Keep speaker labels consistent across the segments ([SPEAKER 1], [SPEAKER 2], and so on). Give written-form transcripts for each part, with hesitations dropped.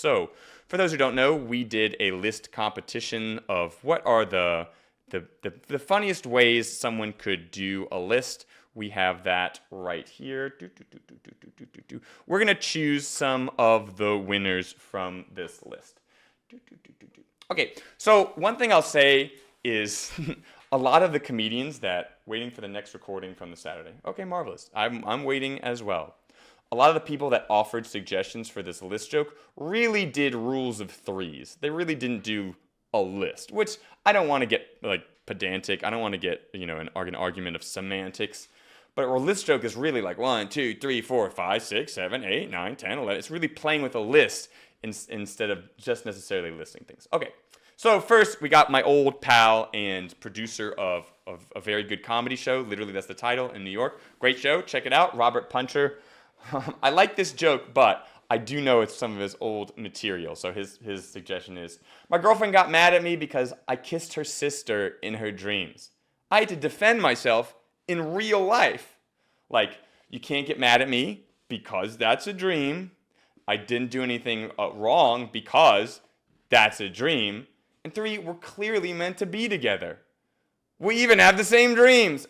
[SPEAKER 1] So for those who don't know, we did a list competition of what are the funniest ways someone could do a list. We have that right here. We're going to choose some of the winners from this list. Okay, so one thing I'll say is a lot of the comedians that waiting for the next recording from the Saturday. Okay, marvelous. I'm waiting as well. A lot of the people that offered suggestions for this list joke really did rules of threes. They really didn't do a list, which I don't want to get like pedantic. I don't want to get, an argument of semantics. But a list joke is really like 1, 2, 3, 4, 5, 6, 7, 8, 9, 10, 11. It's really playing with a list instead of just necessarily listing things. Okay, so first we got my old pal and producer of a very good comedy show. Literally, that's the title, in New York. Great show. Check it out. Robert Puncher. I like this joke, but I do know it's some of his old material. So his suggestion is, my girlfriend got mad at me because I kissed her sister in her dreams. I had to defend myself in real life. Like, you can't get mad at me because that's a dream. I didn't do anything wrong because that's a dream. And 3, we're clearly meant to be together. We even have the same dreams.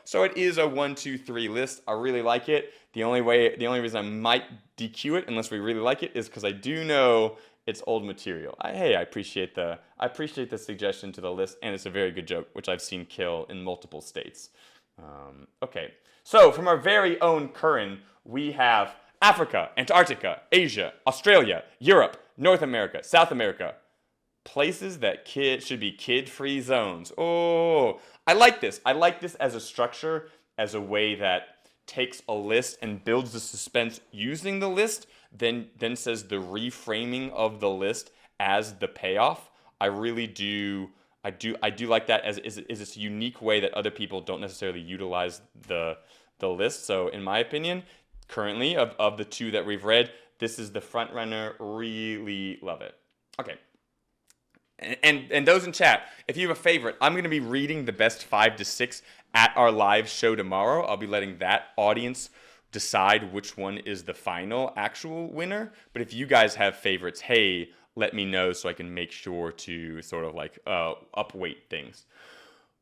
[SPEAKER 1] So it is a 1, 2, 3 list. I really like it. The only reason I might DQ it, unless we really like it, is because I do know it's old material. I appreciate the suggestion to the list, and it's a very good joke, which I've seen kill in multiple states. Okay, so from our very own Curran, we have Africa, Antarctica, Asia, Australia, Europe, North America, South America. Places that should be kid-free zones. Oh, I like this. I like this as a structure, as a way that takes a list and builds the suspense using the list, then says the reframing of the list as the payoff. I really do. I do like that as this unique way that other people don't necessarily utilize the list. So in my opinion, currently of the 2 that we've read, this is the front runner. Really love it. Okay. And those in chat, if you have a favorite, I'm going to be reading the best 5 to 6 at our live show tomorrow. I'll be letting that audience decide which one is the final actual winner. But if you guys have favorites, hey, let me know so I can make sure to sort of like upweight things.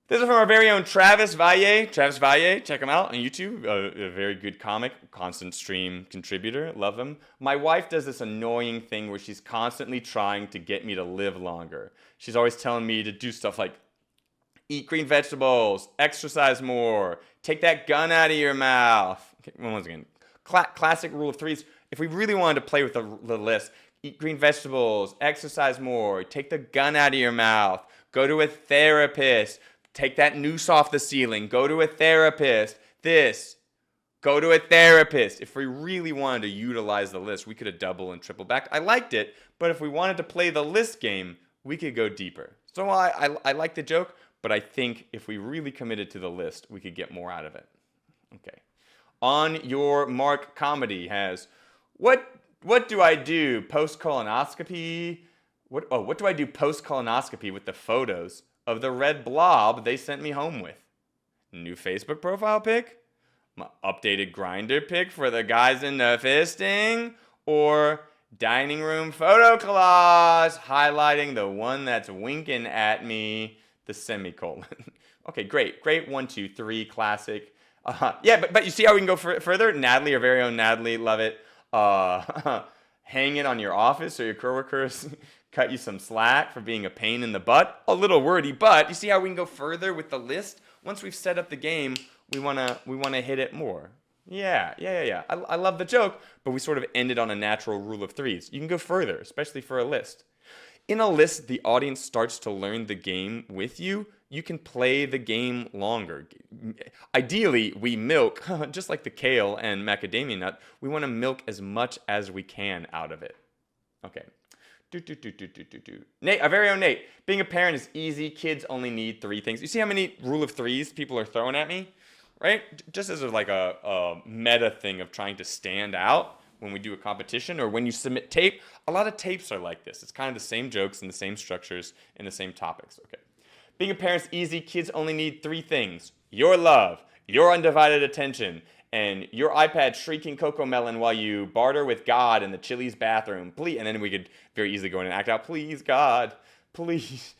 [SPEAKER 1] This is from our very own Travis Valle. Travis Valle, check him out on YouTube. A very good comic, constant stream contributor. Love him. My wife does this annoying thing where she's constantly trying to get me to live longer. She's always telling me to do stuff like eat green vegetables, exercise more, take that gun out of your mouth. Okay, once again, classic rule of threes. If we really wanted to play with the list, eat green vegetables, exercise more, take the gun out of your mouth, go to a therapist, take that noose off the ceiling. Go to a therapist. Go to a therapist. If we really wanted to utilize the list, we could have double and triple backed. I liked it, but if we wanted to play the list game, we could go deeper. So I like the joke, but I think if we really committed to the list, we could get more out of it. Okay. On Your Mark Comedy has, what do I do post-colonoscopy? What do I do post-colonoscopy with the photos of the red blob they sent me home with? New Facebook profile pic? My updated Grindr pic for the guys in the fisting? Or dining room photo collage highlighting the one that's winking at me, the semicolon? Okay, great. 1, 2, 3, classic. But you see how we can go further? Natalie, our very own Natalie, love it. Hang it on your office so your coworkers cut you some slack for being a pain in the butt. A little wordy, but you see how we can go further with the list? Once we've set up the game, we wanna hit it more. Yeah. I love the joke, but we sort of ended on a natural rule of threes. You can go further, especially for a list. In a list, the audience starts to learn the game with you. You can play the game longer. Ideally, we milk, just like the kale and macadamia nut, we want to milk as much as we can out of it. Okay. Nate, our very own Nate. Being a parent is easy. Kids only need 3 things. You see how many rule of threes people are throwing at me? Right? Just as a meta thing of trying to stand out when we do a competition or when you submit tape. A lot of tapes are like this. It's kind of the same jokes and the same structures and the same topics. Okay. Being a parent is easy. Kids only need 3 things: your love, your undivided attention, and your iPad shrieking Coco Melon while you barter with God in the Chili's bathroom. Please, and then we could very easily go in and act out, please, God, please,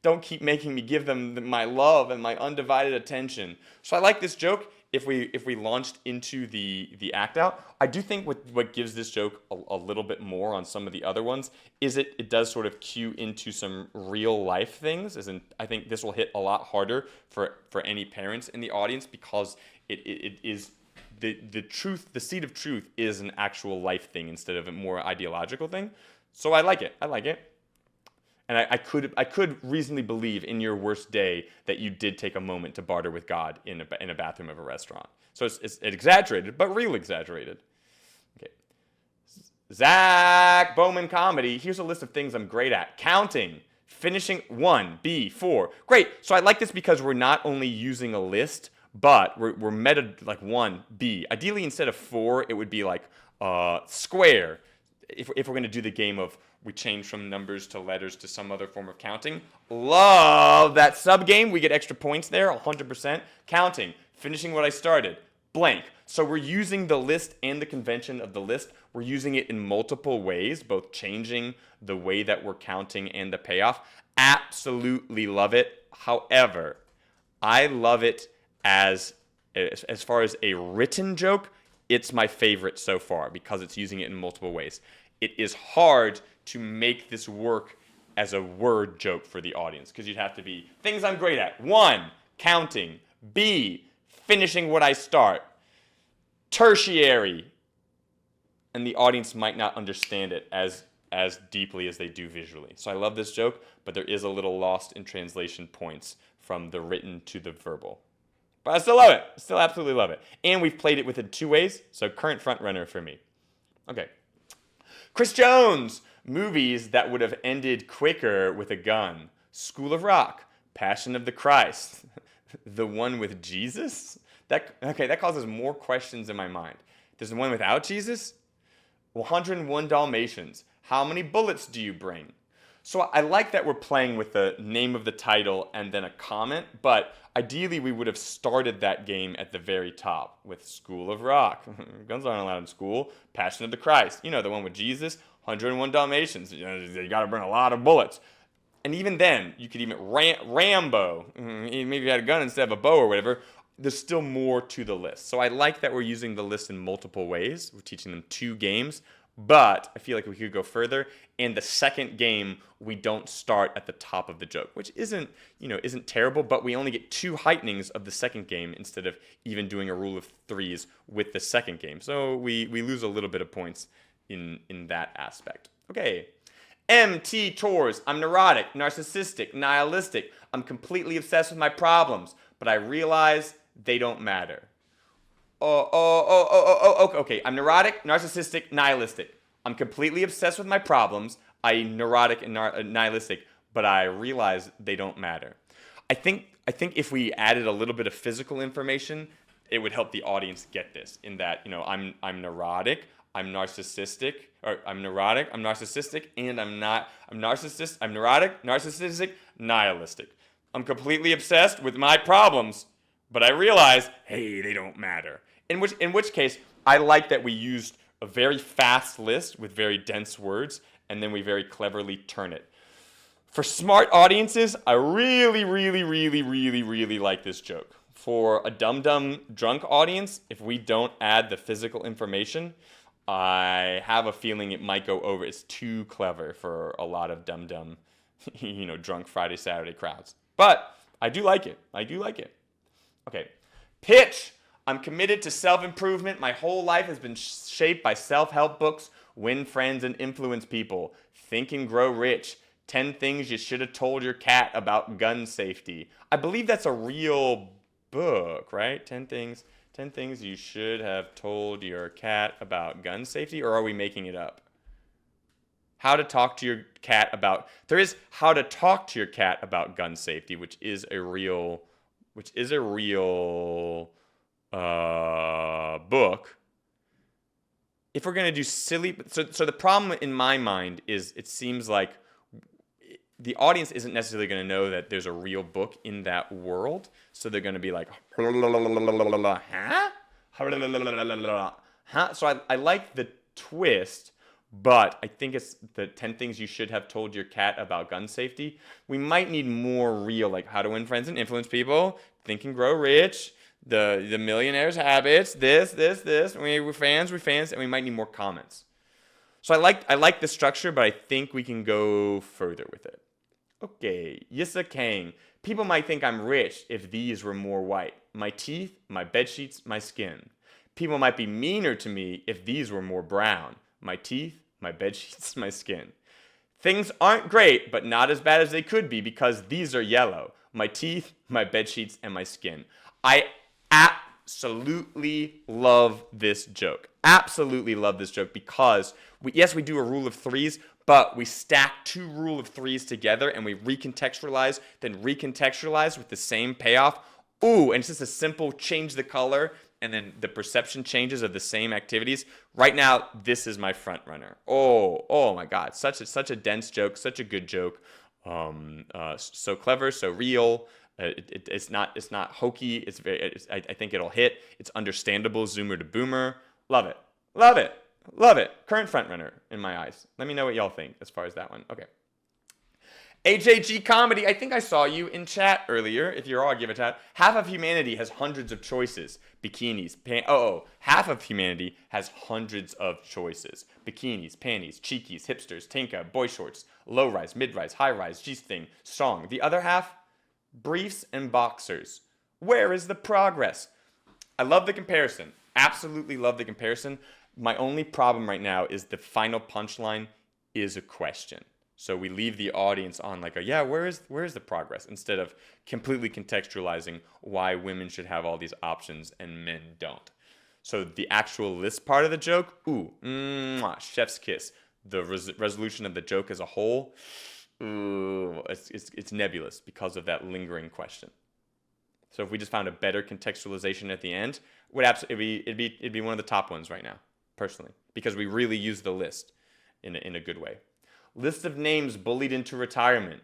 [SPEAKER 1] don't keep making me give them my love and my undivided attention. So I like this joke. If we launched into the act out, I do think what gives this joke a little bit more on some of the other ones is it does sort of cue into some real life things. As in, I think this will hit a lot harder for any parents in the audience because it is the truth, the seed of truth is an actual life thing instead of a more ideological thing. So I like it. And I could reasonably believe in your worst day that you did take a moment to barter with God in a bathroom of a restaurant. So it's exaggerated, but real exaggerated. Okay. Zach Bowman comedy. Here's a list of things I'm great at. Counting. Finishing 1, B, 4. Great. So I like this because we're not only using a list, but we're meta like 1, B. Ideally, instead of 4, it would be like square. If we're going to do the game of we change from numbers to letters to some other form of counting. Love that sub game. We get extra points there, 100%. Counting, finishing what I started, blank. So we're using the list and the convention of the list. We're using it in multiple ways, both changing the way that we're counting and the payoff. Absolutely love it. However, I love it as far as a written joke, it's my favorite so far because it's using it in multiple ways. It is hard to make this work as a word joke for the audience because you'd have to be things I'm great at. 1, counting. B, finishing what I start. Tertiary. And the audience might not understand it as deeply as they do visually. So I love this joke, but there is a little lost in translation points from the written to the verbal. But I still love it. Still absolutely love it. And we've played it within 2 ways, so current front runner for me. Okay. Chris Jones. Movies that would have ended quicker with a gun. School of Rock. Passion of the Christ. The one with Jesus? That causes more questions in my mind. There's the one without Jesus? 101 Dalmatians. How many bullets do you bring? So I like that we're playing with the name of the title and then a comment, but ideally we would have started that game at the very top with School of Rock. Guns aren't allowed in school. Passion of the Christ. You know, the one with Jesus. 101 Dalmatians. You got to bring a lot of bullets. And even then, you could even Rambo. Maybe you had a gun instead of a bow or whatever. There's still more to the list. So I like that we're using the list in multiple ways. We're teaching them 2 games. But I feel like we could go further. And the second game, we don't start at the top of the joke, which isn't terrible, but we only get 2 heightenings of the second game instead of even doing a rule of 3s with the second game. So we lose a little bit of points in that aspect. Okay. MT Tours. I'm neurotic, narcissistic, nihilistic. I'm completely obsessed with my problems, but I realize they don't matter. Okay. I'm neurotic, narcissistic, nihilistic. I'm completely obsessed with my problems. I'm neurotic and nihilistic, but I realize they don't matter. I think if we added a little bit of physical information, it would help the audience get this. In that, I'm neurotic, I'm narcissistic, or I'm neurotic, I'm narcissistic, and I'm neurotic, narcissistic, nihilistic. I'm completely obsessed with my problems, but I realize, hey, they don't matter. In which case, I like that we used a very fast list with very dense words, and then we very cleverly turn it. For smart audiences, I really, really, really, really, really like this joke. For a dumb drunk audience, if we don't add the physical information, I have a feeling it might go over. It's too clever for a lot of dumb, drunk Friday, Saturday crowds. But I do like it. Okay. Pitch. I'm committed to self-improvement. My whole life has been shaped by self-help books, win friends, and influence people. Think and grow rich. 10 things you should have told your cat about gun safety. I believe that's a real book, right? 10 things you should have told your cat about gun safety, or are we making it up? How to talk to your cat about... There is How to Talk to Your Cat About Gun Safety, which is a real book. If we're going to do silly... So the problem in my mind is it seems like the audience isn't necessarily going to know that there's a real book in that world. So they're going to be like, huh? Huh? So I like the twist, but I think it's the 10 things you should have told your cat about gun safety. We might need more real, like how to win friends and influence people, think and grow rich, the millionaire's habits, this. We're fans, and we might need more comments. So I like the structure, but I think we can go further with it. Okay, Yissa Kang. People might think I'm rich if these were more white. My teeth, my bed sheets, my skin. People might be meaner to me if these were more brown. My teeth, my bed sheets, my skin. Things aren't great, but not as bad as they could be because these are yellow. My teeth, my bed sheets, and my skin. I absolutely love this joke. Absolutely love this joke because yes, we do a rule of threes, but we stack two rule of threes together and we recontextualize, then recontextualize with the same payoff. Ooh, and it's just a simple change the color and then the perception changes of the same activities. Right now, this is my front runner. Oh my God, such a dense joke, such a good joke. So clever, so real. It's not hokey. I think it'll hit. It's understandable. Zoomer to boomer. Love it. Love it. Love it. Current frontrunner in my eyes. Let me know what y'all think as far as that one. Okay. AJG Comedy, I think I saw you in chat earlier. If you're all, give a chat. Half of humanity has hundreds of choices. Bikinis, half of humanity has hundreds of choices. Bikinis, panties, cheekies, hipsters, tinka, boy shorts, low rise, mid rise, high rise, G-string, strong. The other half, briefs and boxers. Where is the progress? I love the comparison. Absolutely love the comparison. My only problem right now is the final punchline is a question. So we leave the audience on like where is the progress instead of completely contextualizing why women should have all these options and men don't. So the actual list part of the joke, chef's kiss. The resolution of the joke as a whole, it's nebulous because of that lingering question. So if we just found a better contextualization at the end, it'd be one of the top ones right now, personally, because we really use the list in a good way. List of names bullied into retirement.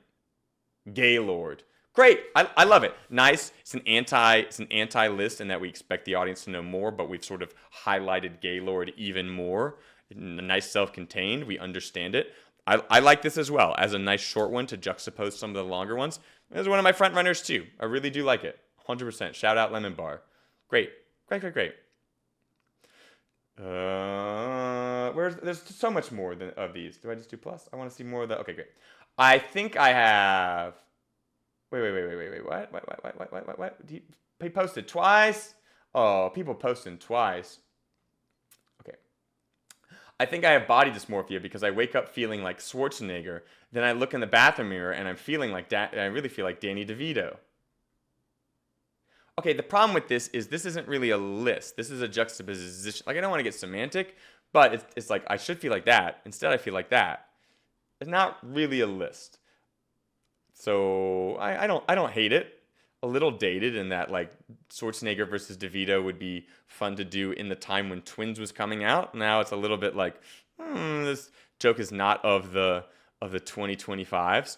[SPEAKER 1] Gaylord. Great. I love it. Nice. It's an anti list in that we expect the audience to know more, but we've sort of highlighted Gaylord even more. Nice self-contained. We understand it. I like this as well as a nice short one to juxtapose some of the longer ones. This is one of my front runners too. I really do like it. 100%. Shout out Lemon Bar. Great. There's so much more of these. Do I just do plus? I want to see more of the. Okay, great. I think I have. Wait. What? He posted twice. Oh, people posting twice. Okay. I think I have body dysmorphia because I wake up feeling like Schwarzenegger. Then I look in the bathroom mirror and I'm feeling like I really feel like Danny DeVito. Okay, the problem with this is this isn't really a list. This is a juxtaposition. Like, I don't want to get semantic, but it's like I should feel like that. Instead, I feel like that. It's not really a list. So I don't hate it. A little dated in that like Schwarzenegger versus DeVito would be fun to do in the time when Twins was coming out. Now it's a little bit like this joke is not of the 2025s,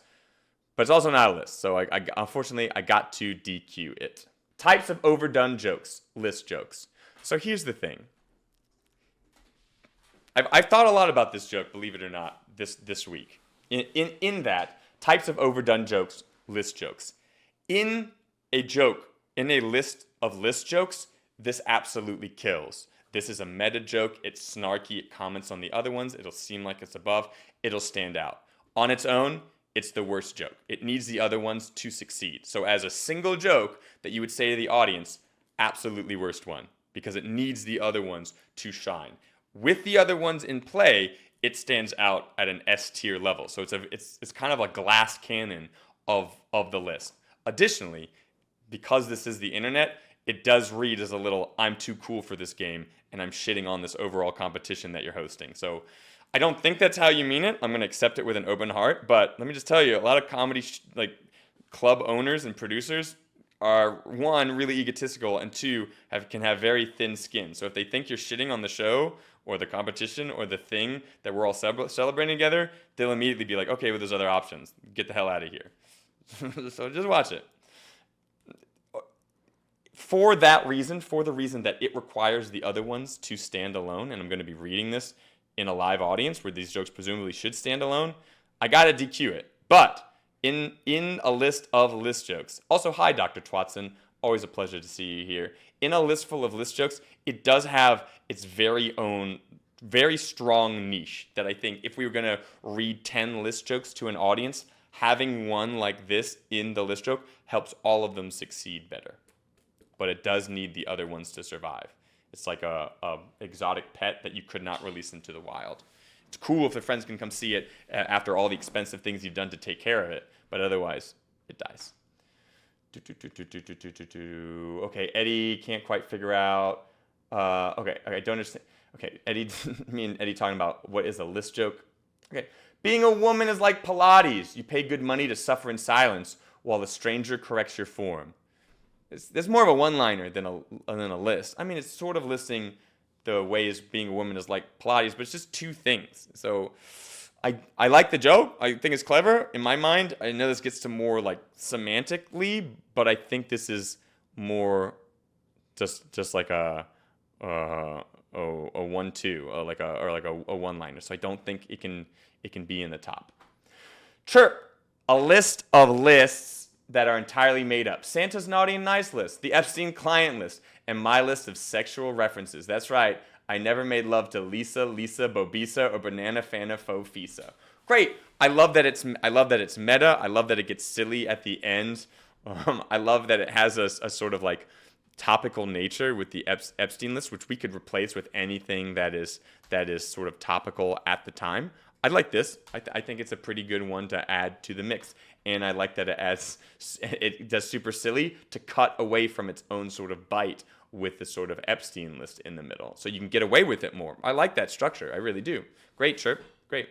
[SPEAKER 1] but it's also not a list. So I unfortunately I got to DQ it. Types of overdone jokes, list jokes. So here's the thing. I've thought a lot about this joke, believe it or not, this week. In that, types of overdone jokes, list jokes. In a list of list jokes, this absolutely kills. This is a meta joke. It's snarky. It comments on the other ones. It'll seem like it's above. It'll stand out. On its own, it's the worst joke. It needs the other ones to succeed. So as a single joke that you would say to the audience, absolutely worst one, because it needs the other ones to shine. With the other ones in play, it stands out at an S tier level. So it's kind of a glass cannon of the list. Additionally, because this is the internet, it does read as a little I'm too cool for this game and I'm shitting on this overall competition that you're hosting. So I don't think that's how you mean it. I'm going to accept it with an open heart. But let me just tell you, a lot of comedy club owners and producers are, one, really egotistical, and two, can have very thin skin. So if they think you're shitting on the show or the competition or the thing that we're all celebrating together, they'll immediately be like, okay, well, there's other options. Get the hell out of here. So just watch it. for that reason, for the reason that it requires the other ones to stand alone, and I'm going to be reading this in a live audience where these jokes presumably should stand alone, I got to DQ it. But in a list of list jokes, also, hi, Dr. Twatson, always a pleasure to see you here. In a list full of list jokes, it does have its very own, very strong niche that I think if we were going to read 10 list jokes to an audience, having one like this in the list joke helps all of them succeed better. But it does need the other ones to survive. It's like a exotic pet that you could not release into the wild. It's cool if the friends can come see it after all the expensive things you've done to take care of it, but otherwise, it dies. Okay, Eddie can't quite figure out. Okay, I don't understand. Okay, Eddie, me and Eddie talking about what is a list joke. Okay, being a woman is like Pilates. You pay good money to suffer in silence while a stranger corrects your form. There's more of a one-liner than a list. I mean, it's sort of listing the ways being a woman is like Pilates, but it's just two things. So I like the joke. I think it's clever. In my mind, I know this gets to more like semantically, but I think this is more just like a 1-2, like a one-liner. So I don't think it can be in the top. Chirp, a list of lists that are entirely made up. Santa's naughty and nice list, the Epstein client list, and my list of sexual references. That's right. I never made love to Lisa, Bobisa, or Banana Fana Faux Fisa. Great. I love that it's meta. I love that it gets silly at the end. I love that it has a sort of like topical nature with the Epstein list, which we could replace with anything that is sort of topical at the time. I like this. I think it's a pretty good one to add to the mix. And I like that it does super silly to cut away from its own sort of bite with the sort of Epstein list in the middle. So you can get away with it more. I like that structure. I really do. Great, Chirp. Great.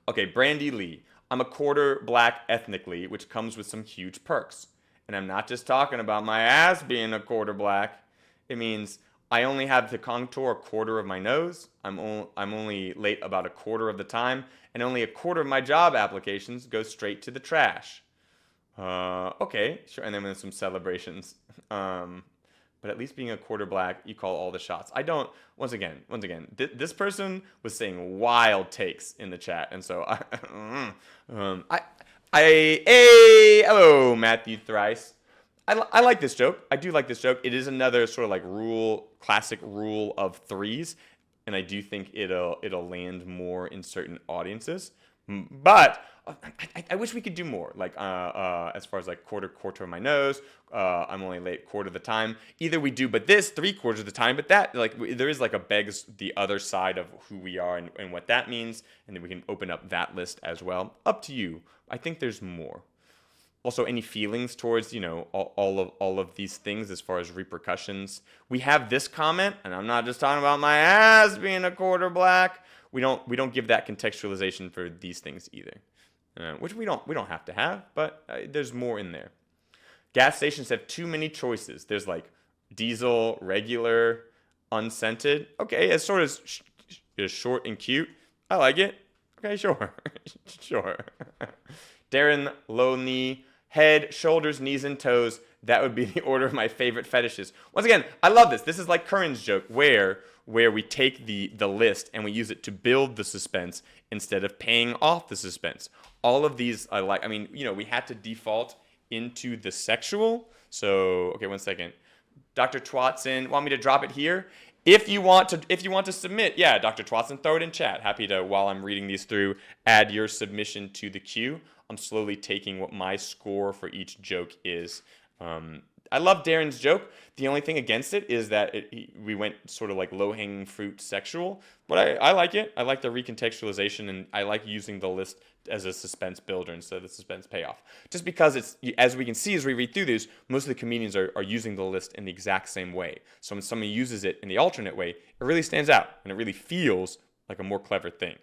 [SPEAKER 1] Okay, Brandy Lee. I'm a quarter black ethnically, which comes with some huge perks. And I'm not just talking about my ass being a quarter black. It means I only have to contour a quarter of my nose. I'm only late about a quarter of the time, and only a quarter of my job applications go straight to the trash. Okay, sure. And then there's some celebrations. But at least being a quarter black, you call all the shots. I don't. Once again, this person was saying wild takes in the chat, and so hello, Matthew Thrice. I like this joke. I do like this joke. It is another sort of like classic rule of threes, and I do think it'll land more in certain audiences. But I wish we could do more. Like as far as like quarter of my nose. I'm only late quarter of the time. Either we do, but this 3/4 of the time. But that like there is like a begs the other side of who we are and what that means, and then we can open up that list as well. Up to you. I think there's more. Also, any feelings towards, all of these things as far as repercussions? We have this comment, and I'm not just talking about my ass being a quarter black. We don't give that contextualization for these things either, which we don't have to have, but there's more in there. Gas stations have too many choices. There's like diesel, regular, unscented. Okay, it's sort of short and cute. I like it. Okay, sure, sure. Darren Loney. Head, shoulders, knees, and toes. That would be the order of my favorite fetishes. Once again, I love this. This is like Curran's joke where we take the list and we use it to build the suspense instead of paying off the suspense. All of these I like. I mean, we had to default into the sexual. So, okay, 1 second. Dr. Twatson, want me to drop it here? If you want to submit, yeah, Dr. Twatson, throw it in chat. Happy to, while I'm reading these through, add your submission to the queue. I'm slowly taking what my score for each joke is. I love Darren's joke. The only thing against it is that we went sort of like low-hanging fruit sexual. But I like it. I like the recontextualization, and I like using the list as a suspense builder instead of the suspense payoff. Just because it's, as we can see as we read through these, most of the comedians are using the list in the exact same way. So when someone uses it in the alternate way, it really stands out, and it really feels like a more clever thing.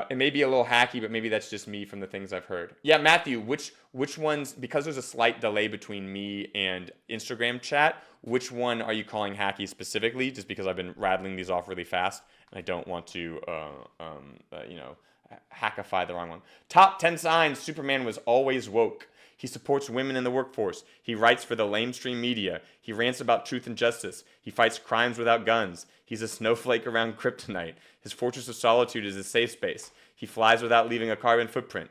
[SPEAKER 1] It may be a little hacky, but maybe that's just me from the things I've heard. Yeah, Matthew, which ones, because there's a slight delay between me and Instagram chat, which one are you calling hacky specifically? Just because I've been rattling these off really fast, and I don't want to, hackify the wrong one. Top 10 signs Superman was always woke. He supports women in the workforce. He writes for the lamestream media. He rants about truth and justice. He fights crimes without guns. He's a snowflake around kryptonite. His fortress of solitude is his safe space. He flies without leaving a carbon footprint.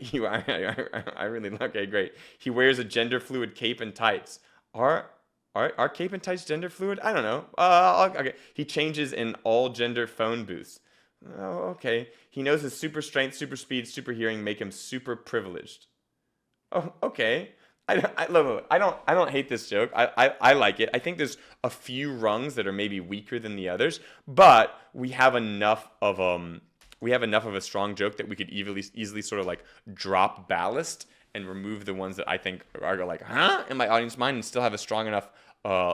[SPEAKER 1] I really okay, great. He wears a gender fluid cape and tights. Are cape and tights gender fluid? I don't know. Okay. He changes in all gender phone booths. Oh, okay. He knows his super strength, super speed, super hearing make him super privileged. Oh, okay. I don't hate this joke. I like it. I think there's a few rungs that are maybe weaker than the others, but we have enough of a strong joke that we could easily sort of like drop ballast and remove the ones that I think are like, huh, in my audience mind, and still have a strong enough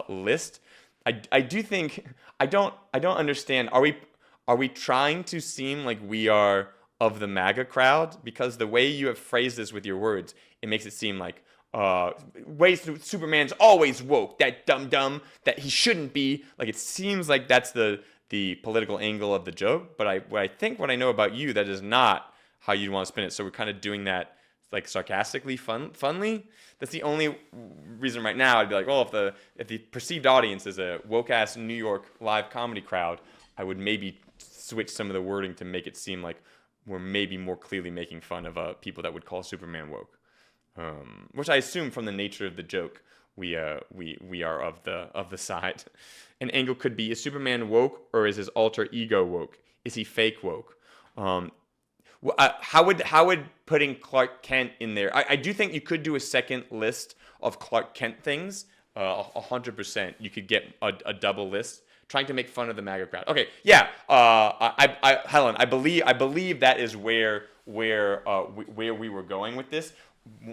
[SPEAKER 1] list. I do think I don't understand. Are we trying to seem like we are of the MAGA crowd? Because the way you have phrased this with your words, it makes it seem like Superman's always woke, that dumb that he shouldn't be. Like, it seems like that's the political angle of the joke. But what I know about you, that is not how you'd want to spin it. So we're kind of doing that like sarcastically, funly. That's the only reason right now I'd be like, well, if the perceived audience is a woke ass New York live comedy crowd, I would maybe switch some of the wording to make it seem like we're maybe more clearly making fun of people that would call Superman woke, which I assume from the nature of the joke we are of the side. An angle could be: is Superman woke, or is his alter ego woke? Is he fake woke? How would putting Clark Kent in there? I do think you could do a second list of Clark Kent things. 100%, you could get a double list, trying to make fun of the MAGA crowd. Okay, yeah. Helen, I believe that is where we were going with this.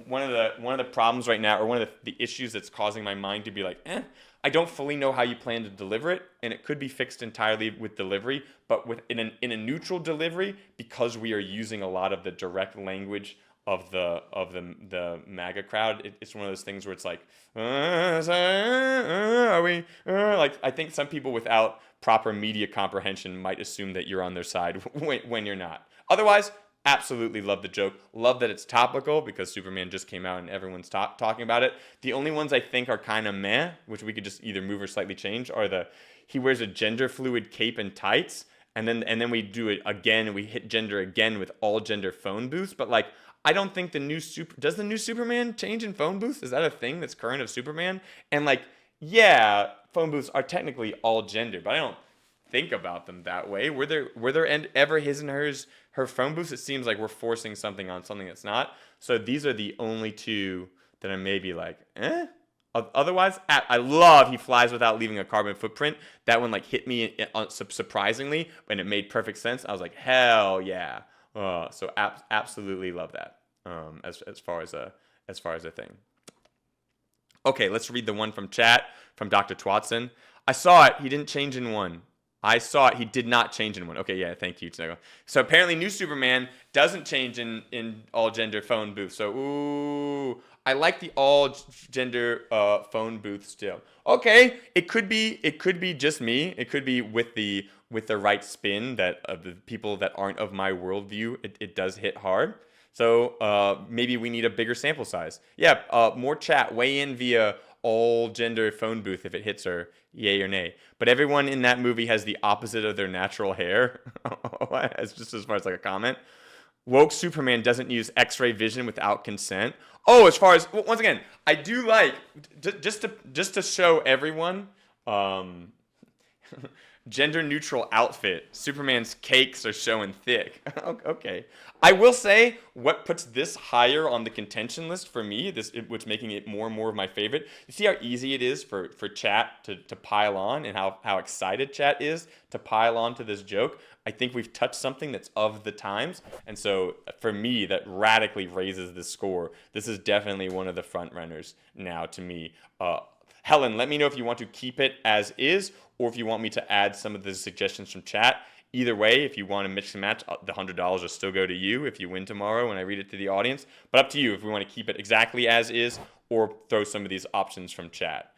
[SPEAKER 1] One of the problems right now, or one of the issues that's causing my mind to be like, I don't fully know how you plan to deliver it, and it could be fixed entirely with delivery, but in a neutral delivery, because we are using a lot of the direct language of the MAGA crowd. It's one of those things where it's like, are we like, I think some people without proper media comprehension might assume that you're on their side when you're not. Otherwise, absolutely love the joke. Love that it's topical, because Superman just came out and everyone's talking about it. The only ones I think are kind of meh, which we could just either move or slightly change, are he wears a gender fluid cape and tights, and then we do it again, and we hit gender again with all gender phone booths. But like, I don't think does the new Superman change in phone booths? Is that a thing that's current of Superman? And like, yeah, phone booths are technically all gender, but I don't think about them that way. Were there ever his and her phone booths? It seems like we're forcing something on something that's not. So these are the only two that I maybe like, Otherwise, I love he flies without leaving a carbon footprint. That one like hit me surprisingly, and it made perfect sense. I was like, hell yeah. So absolutely love that. As far as a thing. Okay, let's read the one from chat from Dr. Twatson. I saw it. He didn't change in one. I saw it. He did not change in one. Okay, yeah, thank you. So apparently, new Superman doesn't change in all gender phone booth. So ooh, I like the all gender phone booth still. Okay, it could be just me. It could be with the right spin that of the people that aren't of my worldview. It does hit hard. So maybe we need a bigger sample size. Yeah, more chat. Weigh in via all gender phone booth if it hits her, yay or nay. But everyone in that movie has the opposite of their natural hair. It's just as far as like a comment. Woke Superman doesn't use X-ray vision without consent. Oh, as far as, once again, I do like, just to show everyone, gender neutral outfit. Superman's cakes are showing thick. Okay. I will say what puts this higher on the contention list for me, what's making it more and more of my favorite. You see how easy it is for chat to pile on, and how excited chat is to pile on to this joke. I think we've touched something that's of the times. And so for me, that radically raises the score. This is definitely one of the front runners now to me. Helen, let me know if you want to keep it as is, or if you want me to add some of the suggestions from chat. Either way, if you want to mix and match, the $100 will still go to you if you win tomorrow when I read it to the audience. But up to you if we want to keep it exactly as is, or throw some of these options from chat.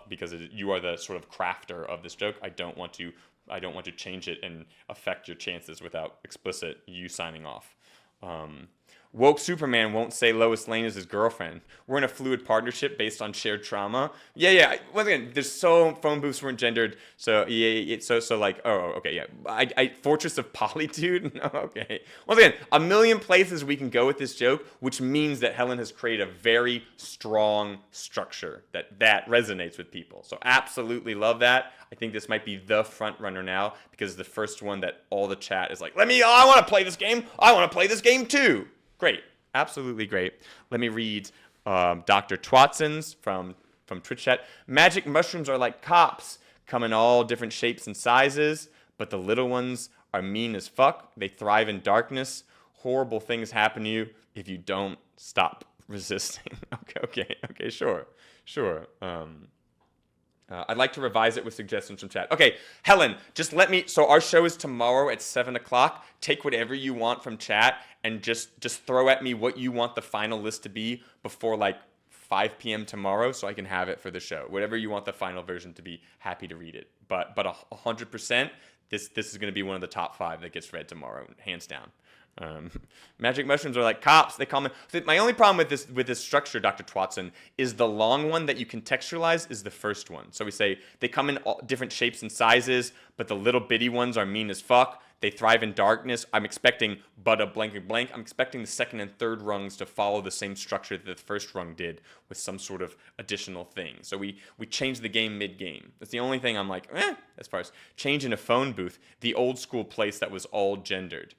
[SPEAKER 1] Because you are the sort of crafter of this joke. I don't want to change it and affect your chances without explicit you signing off. Woke Superman won't say Lois Lane is his girlfriend. We're in a fluid partnership based on shared trauma. Yeah. Once again, there's so phone booths weren't gendered. So yeah. So like, oh, okay, yeah. Fortress of Politude. No, okay. Once again, a million places we can go with this joke, which means that Helen has created a very strong structure that resonates with people. So absolutely love that. I think this might be the front runner now because it's the first one that all the chat is like, I want to play this game. I want to play this game too. Great. Absolutely great. Let me read Dr. Twatson's from Twitch chat. Magic mushrooms are like cops, come in all different shapes and sizes, but the little ones are mean as fuck. They thrive in darkness. Horrible things happen to you if you don't stop resisting. Okay, sure. I'd like to revise it with suggestions from chat. Okay, Helen, just let me. So our show is tomorrow at 7 o'clock. Take whatever you want from chat and just throw at me what you want the final list to be before like 5 p.m. tomorrow, so I can have it for the show. Whatever you want the final version to be, happy to read it. But 100%, this is going to be one of the top 5 that gets read tomorrow, hands down. Magic mushrooms are like cops. They call me. My only problem with this structure, Dr. Twatson, is the long one that you contextualize is the first one. So we say they come in all different shapes and sizes, but the little bitty ones are mean as fuck. They thrive in darkness. I'm expecting but a blank. I'm expecting the second and third rungs to follow the same structure that the first rung did with some sort of additional thing. So we change the game mid-game. That's the only thing I'm like, as far as changing a phone booth, the old school place that was all gendered.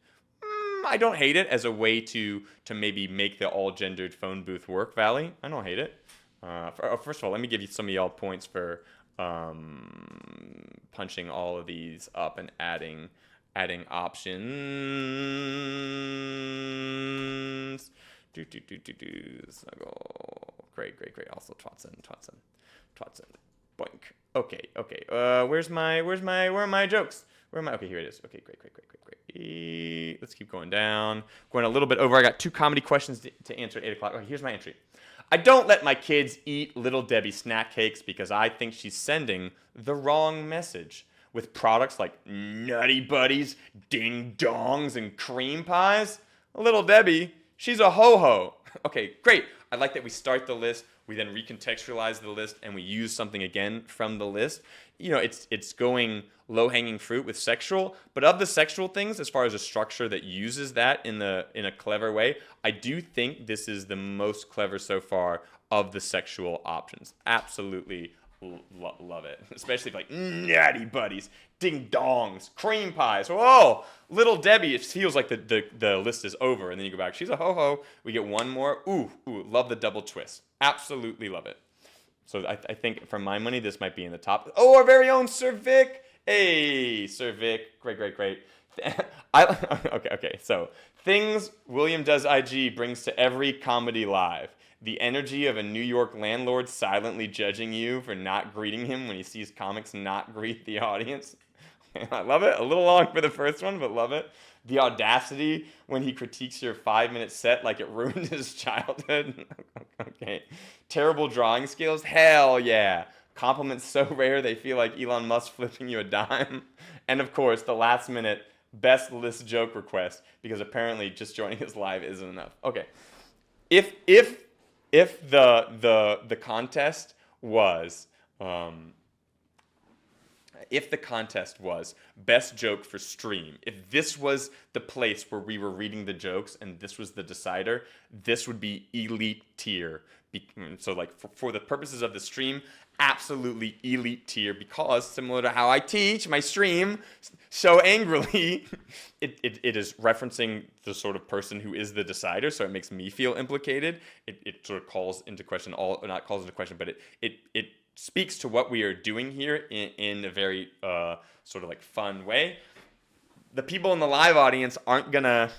[SPEAKER 1] I don't hate it as a way to maybe make the all-gendered phone booth work, Valley. I don't hate it. First of all, let me give you some of y'all points for punching all of these up and adding options. Great. Also, Twatson. Boink. Okay. Where are my jokes? Okay, here it is. Okay, great. Let's keep going down. Going a little bit over. I got 2 comedy questions to answer at 8 o'clock. Okay, here's my entry. I don't let my kids eat Little Debbie snack cakes because I think she's sending the wrong message. With products like Nutty Buddies, Ding Dongs, and cream pies, Little Debbie, she's a ho-ho. Okay, great. I like that we start the list, we then recontextualize the list, and we use something again from the list. You know, it's going low-hanging fruit with sexual, but of the sexual things, as far as a structure that uses that in a clever way, I do think this is the most clever so far of the sexual options. Absolutely love it. Especially like Natty Buddies, Ding Dongs, cream pies. Whoa, Little Debbie, it feels like the list is over, and then you go back, she's a ho-ho. We get one more. Ooh, love the double twist. Absolutely love it. So I think for my money, this might be in the top. Oh, our very own Sir Vic. Hey, Sir Vic. Great. Okay. So things William Does IG brings to every comedy live. The energy of a New York landlord silently judging you for not greeting him when he sees comics not greet the audience. I love it. A little long for the first one, but love it. The audacity when he critiques your 5-minute set like it ruined his childhood. Okay. Terrible drawing skills. Hell yeah. Compliments so rare they feel like Elon Musk flipping you a dime. And of course, the last minute best list joke request, because apparently just joining us live isn't enough. Okay. If the contest was best joke for stream, if this was the place where we were reading the jokes and this was the decider, this would be elite tier. So like for the purposes of the stream, absolutely elite tier, because similar to how I teach my stream so angrily, it is referencing the sort of person who is the decider, so it makes me feel implicated. It sort of calls into question not calls into question, but it speaks to what we are doing here in a very sort of like fun way. The people in the live audience aren't gonna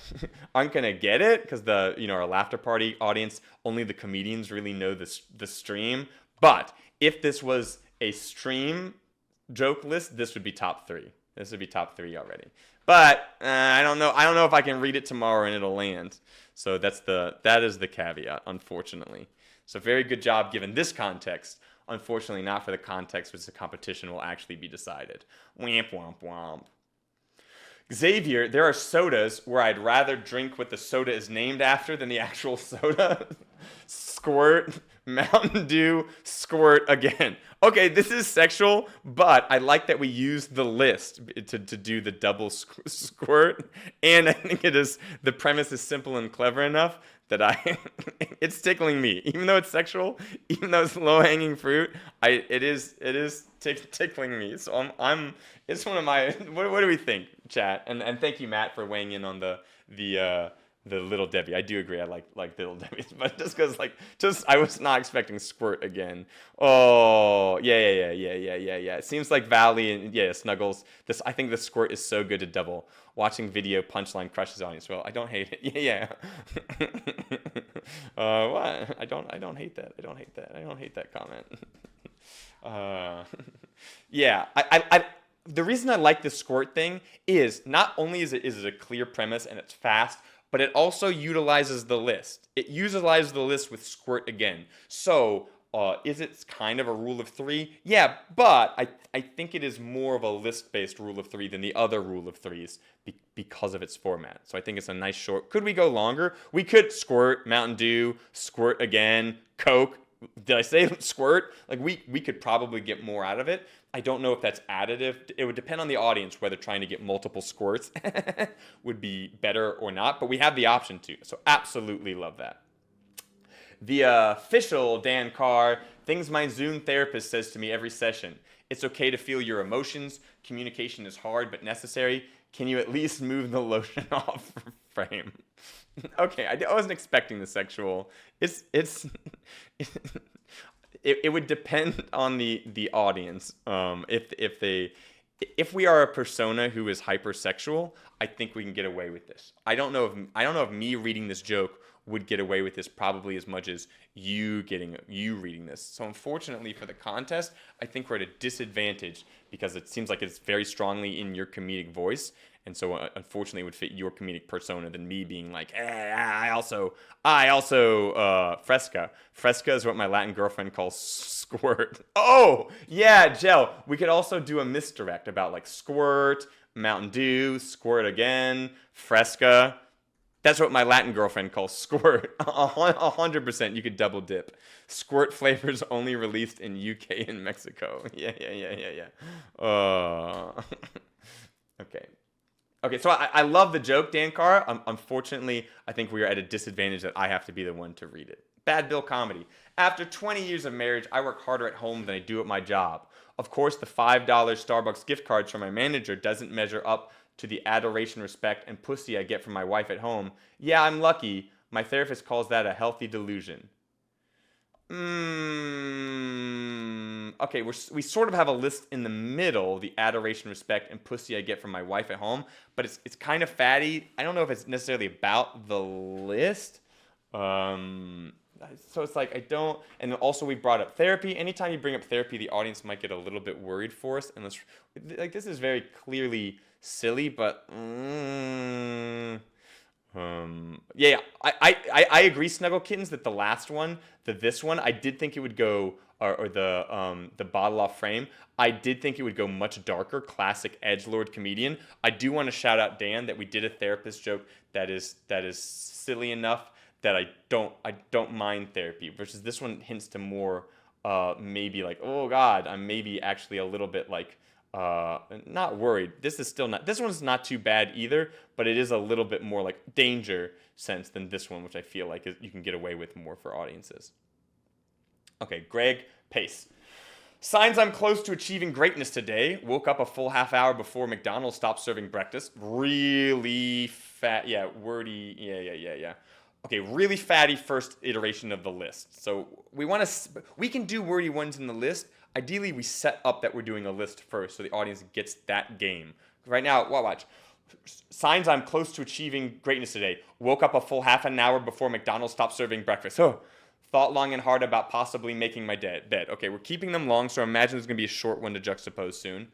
[SPEAKER 1] get it, because our laughter party audience, only the comedians really know the stream. But if this was a stream joke list, this would be top 3. This would be top 3 already. But I don't know if I can read it tomorrow and it'll land. So that is the caveat, unfortunately. So very good job given this context. Unfortunately, not for the context which the competition will actually be decided. Womp womp womp. Xavier, there are sodas where I'd rather drink what the soda is named after than the actual soda. Squirt, Mountain Dew, squirt again. Okay, this is sexual, but I like that we use the list to do the double squirt. And I think the premise is simple and clever enough that it's tickling me. Even though it's sexual, even though it's low hanging fruit, it is tickling me. So it's one of my, what do we think, chat? And thank you, Matt, for weighing in on the Little Debbie. I do agree. I like Little Debbie's, but just I was not expecting squirt again. Oh yeah. It seems like Valley and Snuggles. I think the squirt is so good to double. Watching video punchline crushes audience. Well, I don't hate it. Yeah. What? I don't hate that. I don't hate that comment. Yeah. The reason I like the squirt thing is not only is it a clear premise and it's fast, but it also utilizes the list. It utilizes the list with squirt again. So, is it kind of a rule of three? Yeah, but I think it is more of a list-based rule of three than the other rule of threes because of its format. So I think it's a nice short. Could we go longer? We could squirt, Mountain Dew, squirt again, Coke. Did I say squirt? Like we could probably get more out of it. I don't know if that's additive. It would depend on the audience whether trying to get multiple squirts would be better or not, but we have the option to. So absolutely love that. The official Dan Carr, things my Zoom therapist says to me every session. It's okay to feel your emotions. Communication is hard but necessary. Can you at least move the lotion off frame? Okay, I wasn't expecting the sexual. It would depend on the audience. If we are a persona who is hypersexual, I think we can get away with this. I don't know if me reading this joke would get away with this probably as much as you reading this. So unfortunately for the contest, I think we're at a disadvantage because it seems like it's very strongly in your comedic voice. And so unfortunately it would fit your comedic persona than me being like, I also Fresca. Fresca is what my Latin girlfriend calls squirt. Oh, yeah, Gel. We could also do a misdirect about like squirt, Mountain Dew, squirt again, Fresca. That's what my Latin girlfriend calls squirt. 100%. You could double dip. Squirt flavors only released in UK and Mexico. Yeah. Okay, so I love the joke, Dan Carr. Unfortunately, I think we are at a disadvantage that I have to be the one to read it. Bad Bill comedy. After 20 years of marriage, I work harder at home than I do at my job. Of course, the $5 Starbucks gift cards from my manager doesn't measure up to the adoration, respect, and pussy I get from my wife at home. Yeah, I'm lucky. My therapist calls that a healthy delusion. Okay, we sort of have a list in the middle, the adoration, respect, and pussy I get from my wife at home, but it's kind of fatty. I don't know if it's necessarily about the list. So it's like I don't, and also we brought up therapy. Anytime you bring up therapy, the audience might get a little bit worried for us, and this is very clearly silly, but yeah, I agree, Snuggle Kittens, that the last one, this one, I did think it would go, or the bottle off frame, I did think it would go much darker, classic edgelord comedian. I do want to shout out Dan that we did a therapist joke that is silly enough that I don't mind therapy, versus this one hints to more maybe like, oh God, I'm maybe actually a little bit like not worried. This one's not too bad either, but it is a little bit more like danger sense than this one, which I feel like you can get away with more for audiences. Okay, Greg Pace. Signs I'm close to achieving greatness today. Woke up a full half hour before McDonald's stopped serving breakfast. Really fat, yeah, wordy, yeah. Okay, really fatty first iteration of the list. So we can do wordy ones in the list. Ideally, we set up that we're doing a list first so the audience gets that game. Right now, watch. Signs I'm close to achieving greatness today. Woke up a full half an hour before McDonald's stopped serving breakfast. Oh, thought long and hard about possibly making my bed. Okay, we're keeping them long, so I imagine there's going to be a short one to juxtapose soon.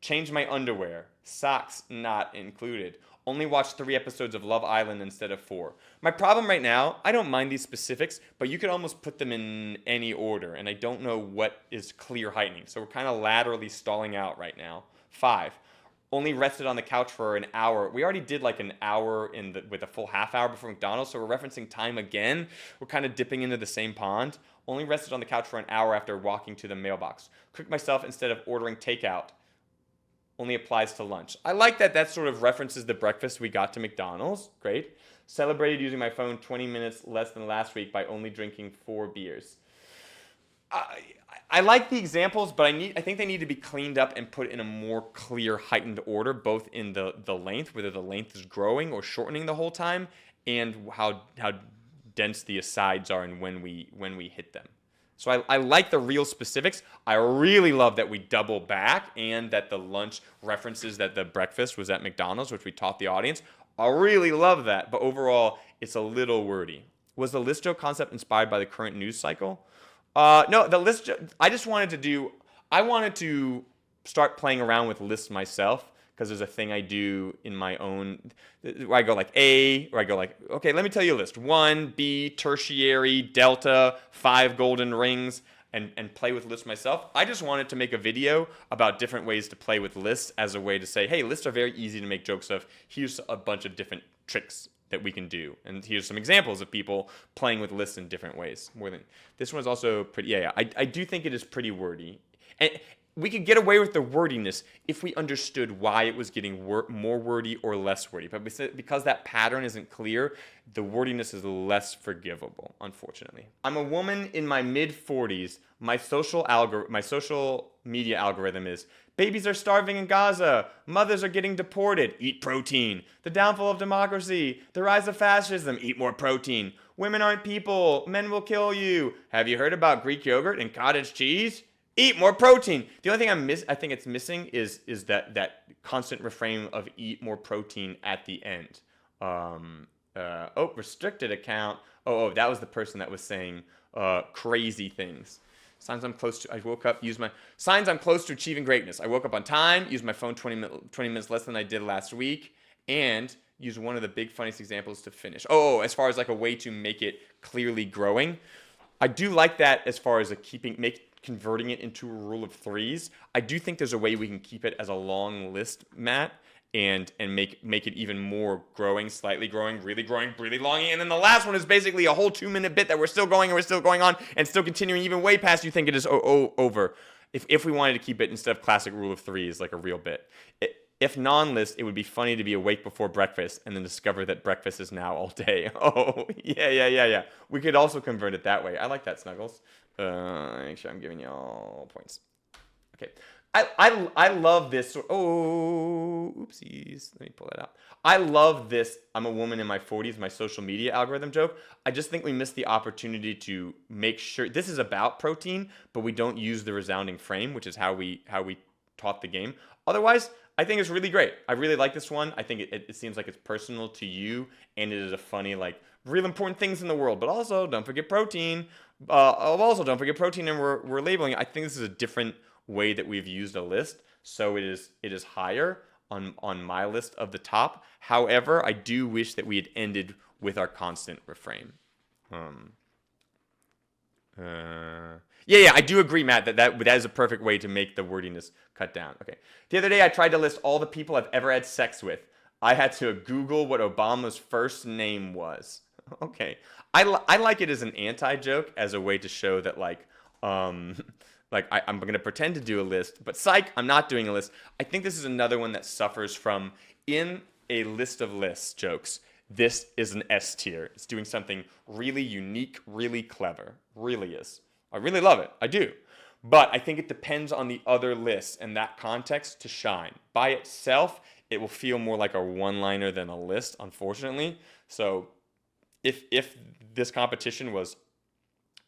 [SPEAKER 1] Change my underwear. Socks not included. Only watch 3 episodes of Love Island instead of 4. My problem right now, I don't mind these specifics, but you could almost put them in any order, and I don't know what is clear heightening. So we're kind of laterally stalling out right now. 5. only rested on the couch for an hour. We already did like an hour with a full half hour before McDonald's, so we're referencing time again. We're kind of dipping into the same pond. Only rested on the couch for an hour after walking to the mailbox. Cooked myself instead of ordering takeout. Only applies to lunch. I like that sort of references the breakfast we got to McDonald's. Great. Celebrated using my phone 20 minutes less than last week by only drinking 4 beers. I like the examples, but I think they need to be cleaned up and put in a more clear, heightened order, both in the length, whether the length is growing or shortening the whole time, and how dense the asides are and when we hit them. So I like the real specifics. I really love that we double back and that the lunch references that the breakfast was at McDonald's, which we taught the audience. I really love that, but overall, it's a little wordy. Was the list joke concept inspired by the current news cycle? No, the list. I wanted to start playing around with lists myself because there's a thing I do in my own where I go like A, where I go like, okay, let me tell you a list: 1, B, tertiary, delta, 5 golden rings, and play with lists myself. I just wanted to make a video about different ways to play with lists as a way to say, hey, lists are very easy to make jokes of. Here's a bunch of different tricks that we can do. And here's some examples of people playing with lists in different ways. This one is also pretty, I do think it is pretty wordy. And we could get away with the wordiness if we understood why it was getting more wordy or less wordy. But because that pattern isn't clear, the wordiness is less forgivable, unfortunately. I'm a woman in my mid-40s. My social media algorithm is, babies are starving in Gaza. Mothers are getting deported. Eat protein. The downfall of democracy. The rise of fascism. Eat more protein. Women aren't people. Men will kill you. Have you heard about Greek yogurt and cottage cheese? Eat more protein. The only thing I think it's missing is that constant refrain of eat more protein at the end. Restricted account. That was the person that was saying crazy things. Signs I'm close to achieving greatness. I woke up on time, used my phone 20 minutes less than I did last week, and used one of the big funniest examples to finish. As far as like a way to make it clearly growing. I do like that as far as converting it into a rule of 3s. I do think there's a way we can keep it as a long list, Matt, and make it even more growing, slightly growing, really long. And then the last one is basically a whole 2-minute bit that we're still going on and still continuing even way past you think it is over. If we wanted to keep it instead of classic rule of 3s like a real bit. If non-list, it would be funny to be awake before breakfast and then discover that breakfast is now all day. Yeah. We could also convert it that way. I like that, Snuggles. Make sure I'm giving you all points. Okay. I love this. Oopsies. Let me pull that out. I love this. I'm a woman in my 40s, my social media algorithm joke. I just think we missed the opportunity to make sure this is about protein, but we don't use the resounding frame, which is how we taught the game. Otherwise, I think it's really great. I really like this one. I think it seems like it's personal to you, and it is a funny, like, real important things in the world. But also, don't forget protein. Don't forget protein, and we're labeling it. I think this is a different way that we've used a list, so it is higher on my list of the top. However, I do wish that we had ended with our constant refrain. I do agree, Matt, that is a perfect way to make the wordiness cut down. Okay. The other day, I tried to list all the people I've ever had sex with. I had to Google what Obama's first name was. Okay. I like it as an anti-joke, as a way to show that, I'm going to pretend to do a list, but psych, I'm not doing a list. I think this is another one that suffers from, in a list of lists jokes, this is an S tier. It's doing something really unique, really clever. Really is. I really love it. I do. But I think it depends on the other lists and that context to shine. By itself, it will feel more like a one-liner than a list, unfortunately. So if this competition was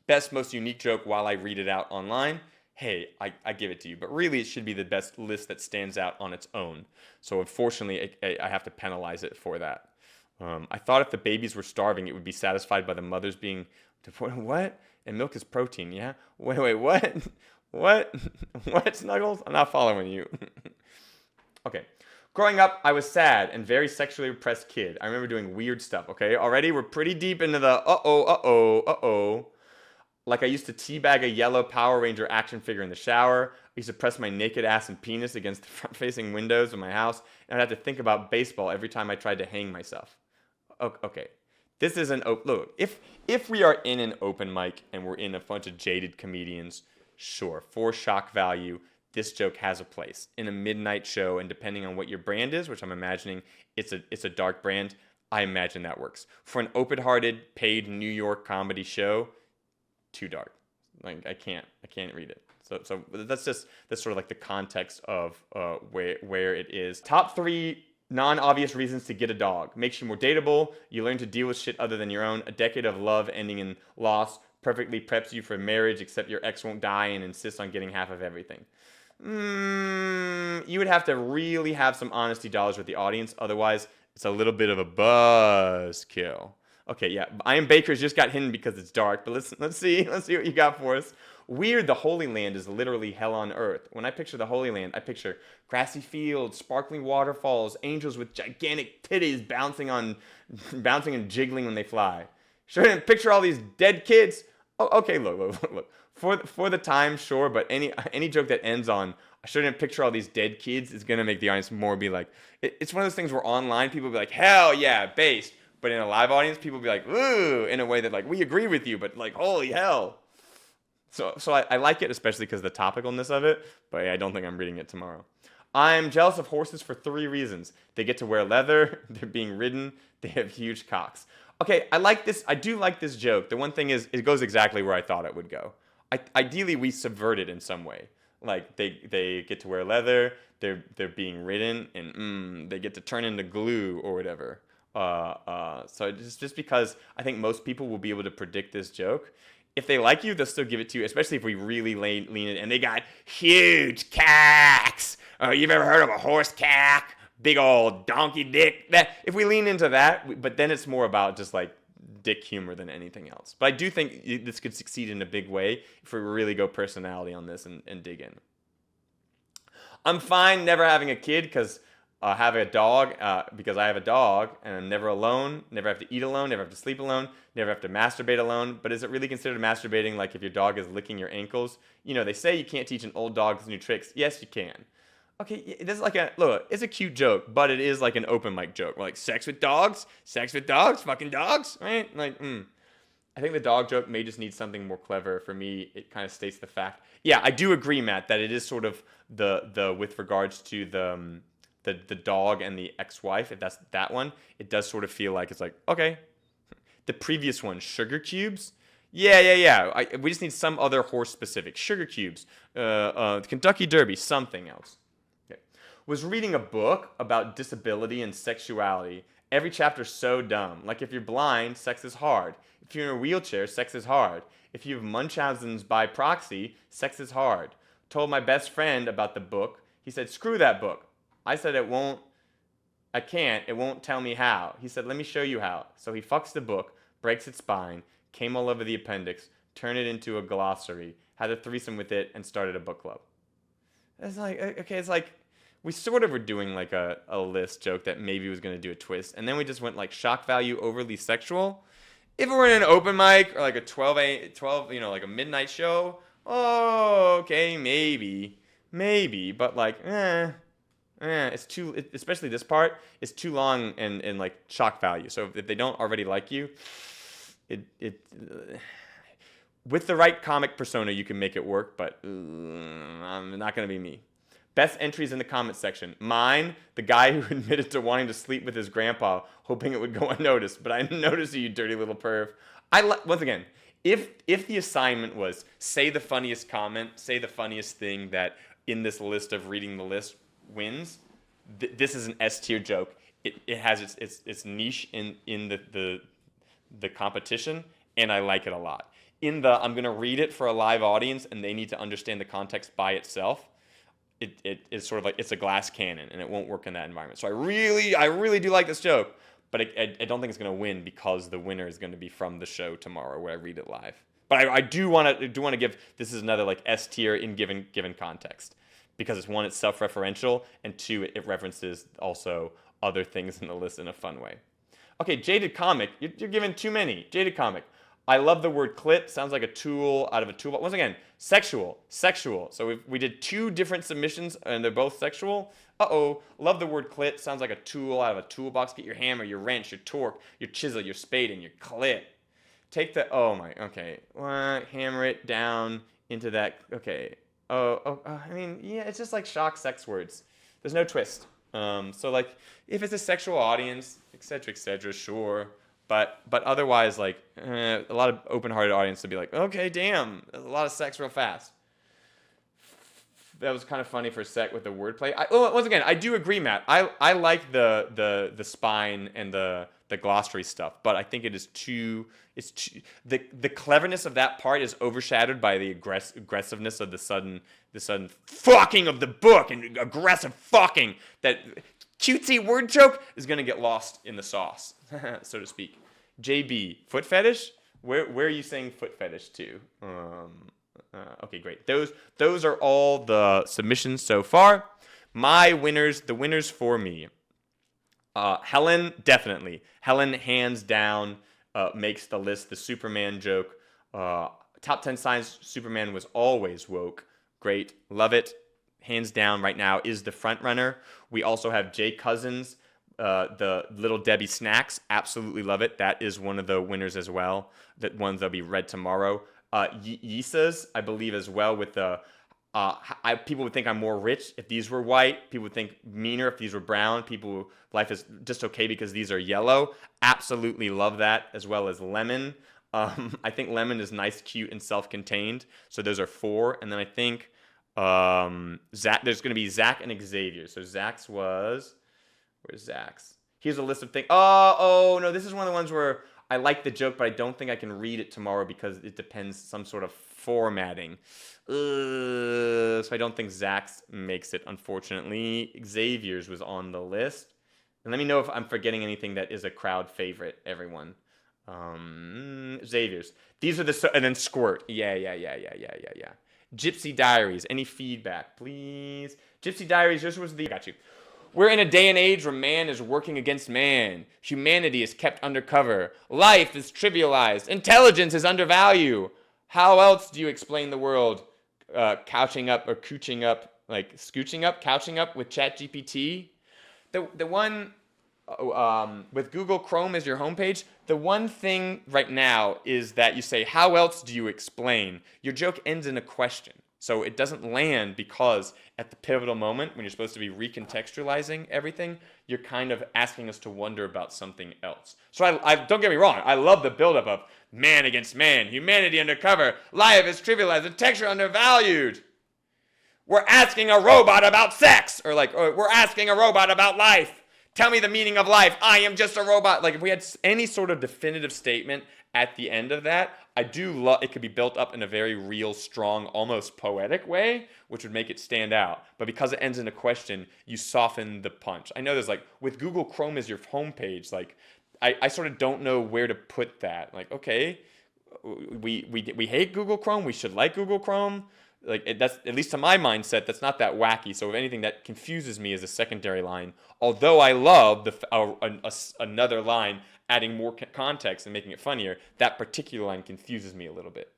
[SPEAKER 1] best, most unique joke while I read it out online, hey, I give it to you. But really, it should be the best list that stands out on its own. So unfortunately, I have to penalize it for that. I thought if the babies were starving, it would be satisfied by the mothers being deported. What? And milk is protein, yeah? Wait, what? What? What, Snuggles? I'm not following you. Okay. Growing up, I was sad and very sexually repressed kid. I remember doing weird stuff, okay? Already, we're pretty deep into the Like I used to teabag a yellow Power Ranger action figure in the shower. I used to press my naked ass and penis against the front-facing windows of my house, and I'd have to think about baseball every time I tried to hang myself. Okay, this is an look. If we are in an open mic and we're in a bunch of jaded comedians, sure, for shock value, this joke has a place. In a midnight show, and depending on what your brand is, which I'm imagining it's a dark brand, I imagine that works. For an open-hearted, paid New York comedy show, too dark. Like I can't read it. So that's sort of like the context of where it is. Top 3 non-obvious reasons to get a dog. Makes you more dateable. You learn to deal with shit other than your own. A decade of love ending in loss perfectly preps you for marriage, except your ex won't die and insists on getting half of everything. You would have to really have some honesty dollars with the audience. Otherwise, it's a little bit of a buzzkill. Okay, yeah, I Am Baker's just got hidden because it's dark, but let's see what you got for us. Weird, the Holy Land is literally hell on earth. When I picture the Holy Land, I picture grassy fields, sparkling waterfalls, angels with gigantic titties bouncing and jiggling when they fly. Sure, picture all these dead kids. Oh, okay, look. For the time, sure, but any joke that ends on I shouldn't picture all these dead kids is gonna make the audience more be like, it's one of those things where online people be like, hell yeah, based. But in a live audience, people be like, ooh, in a way that like, we agree with you, but like, holy hell. So I like it, especially because of the topicalness of it, but I don't think I'm reading it tomorrow. I'm jealous of horses for 3 reasons. They get to wear leather, they're being ridden, they have huge cocks. Okay, I do like this joke. The one thing is, it goes exactly where I thought it would go. Ideally, we subvert it in some way. Like, they get to wear leather, they're being ridden, and they get to turn into glue or whatever. So just because I think most people will be able to predict this joke. If they like you, they'll still give it to you, especially if we really lean it. And they got huge cocks. You've ever heard of a horse cock? Big old donkey dick. If we lean into that, but then it's more about just like dick humor than anything else. But I do think this could succeed in a big way if we really go personality on this and dig in. I'm fine never having a kid because having a dog because I have a dog and I'm never alone, never have to eat alone, never have to sleep alone, never have to masturbate alone. But is it really considered masturbating like if your dog is licking your ankles? You know, they say you can't teach an old dog new tricks. Yes, you can. Okay, this is like it's a cute joke, but it is like an open mic joke. We're like, sex with dogs, fucking dogs, right? Like, I think the dog joke may just need something more clever. For me, it kind of states the fact. Yeah, I do agree, Matt, that it is sort of the with regards to the dog and the ex-wife, if that's that one, it does sort of feel like it's like, okay. The previous one, sugar cubes. Yeah. We just need some other horse-specific. Sugar cubes, Kentucky Derby, something else. Okay. Was reading a book about disability and sexuality. Every chapter's so dumb. Like if you're blind, sex is hard. If you're in a wheelchair, sex is hard. If you have Munchausen's by proxy, sex is hard. Told my best friend about the book. He said, screw that book. I said it won't tell me how. He said, let me show you how. So he fucks the book, breaks its spine, came all over the appendix, turned it into a glossary, had a threesome with it, and started a book club. It's like, okay, it's like, we sort of were doing like a list joke that maybe was going to do a twist, and then we just went like shock value, overly sexual. If it were in an open mic or like a 12, like a midnight show, oh, okay, maybe, but like, it's too, especially this part, is too long and like shock value. So if they don't already like you, with the right comic persona, you can make it work, but I'm not going to be me. Best entries in the comment section. Mine, the guy who admitted to wanting to sleep with his grandpa, hoping it would go unnoticed, but I didn't notice you, dirty little perv. Once again, if the assignment was say the funniest comment, say the funniest thing that in this list of reading the list wins, this is an S tier joke. It has its niche in the competition, and I like it a lot. I'm gonna read it for a live audience, and they need to understand the context by itself. It's sort of like it's a glass cannon, and it won't work in that environment. So I really do like this joke, but I don't think it's gonna win because the winner is gonna be from the show tomorrow where I read it live. But I do want to give this is another like S tier in given context. Because it's one, it's self-referential, and two, it references also other things in the list in a fun way. Okay, Jaded Comic. You're giving too many. Jaded Comic. I love the word clit. Sounds like a tool out of a toolbox. Once again, sexual. So we did 2 different submissions, and they're both sexual. Love the word clit. Sounds like a tool out of a toolbox. Get your hammer, your wrench, your torque, your chisel, your spade, and your clit. Take the, okay. Hammer it down into that, okay. I mean, yeah, it's just like shock sex words. There's no twist. So like, if it's a sexual audience, etc., sure. But otherwise, like, a lot of open-hearted audience would be like, okay, damn, there's a lot of sex real fast. That was kind of funny for a sec with the wordplay. Once again, I do agree, Matt. I like the spine and the glossary stuff, but I think it's too the cleverness of that part is overshadowed by the aggressiveness of the sudden fucking of the book and aggressive fucking. That cutesy word joke is gonna get lost in the sauce, so to speak. JB, foot fetish? Where are you saying foot fetish to? Okay, great. Those are all the submissions so far. The winners for me. Helen, definitely. Helen, hands down, makes the list. The Superman joke. Top 10 signs Superman was always woke. Great. Love it. Hands down right now is the front runner. We also have Jay Cousins, the Little Debbie snacks. Absolutely love it. That is one of the winners as well. That ones that'll be read tomorrow. Yisa's, I believe, as well, with the people would think I'm more rich if these were white. People would think meaner if these were brown. Life is just okay because these are yellow. Absolutely love that, as well as lemon. I think lemon is nice, cute, and self-contained. So those are 4. And then I think there's going to be Zach and Xavier. So where's Zach's? Here's a list of things. Oh, no, this is one of the ones where I like the joke, but I don't think I can read it tomorrow because it depends some sort of formatting. So I don't think Zach's makes it, unfortunately. Xavier's was on the list. And let me know if I'm forgetting anything that is a crowd favorite, everyone. Xavier's. These are and then Squirt. Yeah. Gypsy Diaries. Any feedback, please? Gypsy Diaries, this was I got you. We're in a day and age where man is working against man. Humanity is kept undercover. Life is trivialized. Intelligence is undervalued. How else do you explain the world? Couching up with ChatGPT? The one with Google Chrome as your homepage, the one thing right now is that you say, how else do you explain? Your joke ends in a question. So it doesn't land because at the pivotal moment when you're supposed to be recontextualizing everything, you're kind of asking us to wonder about something else. So I don't get me wrong, I love the buildup of man against man, humanity undercover, life is trivialized, and texture undervalued. We're asking a robot about sex, or we're asking a robot about life. Tell me the meaning of life. I am just a robot. Like if we had any sort of definitive statement at the end of that, I do love it could be built up in a very real, strong, almost poetic way, which would make it stand out. But because it ends in a question, you soften the punch. I know there's with Google Chrome as your homepage, I sort of don't know where to put that. Okay, we hate Google Chrome. We should like Google Chrome. That's at least to my mindset. That's not that wacky. So if anything, that confuses me as a secondary line. Although I love another line adding more context and making it funnier, that particular line confuses me a little bit.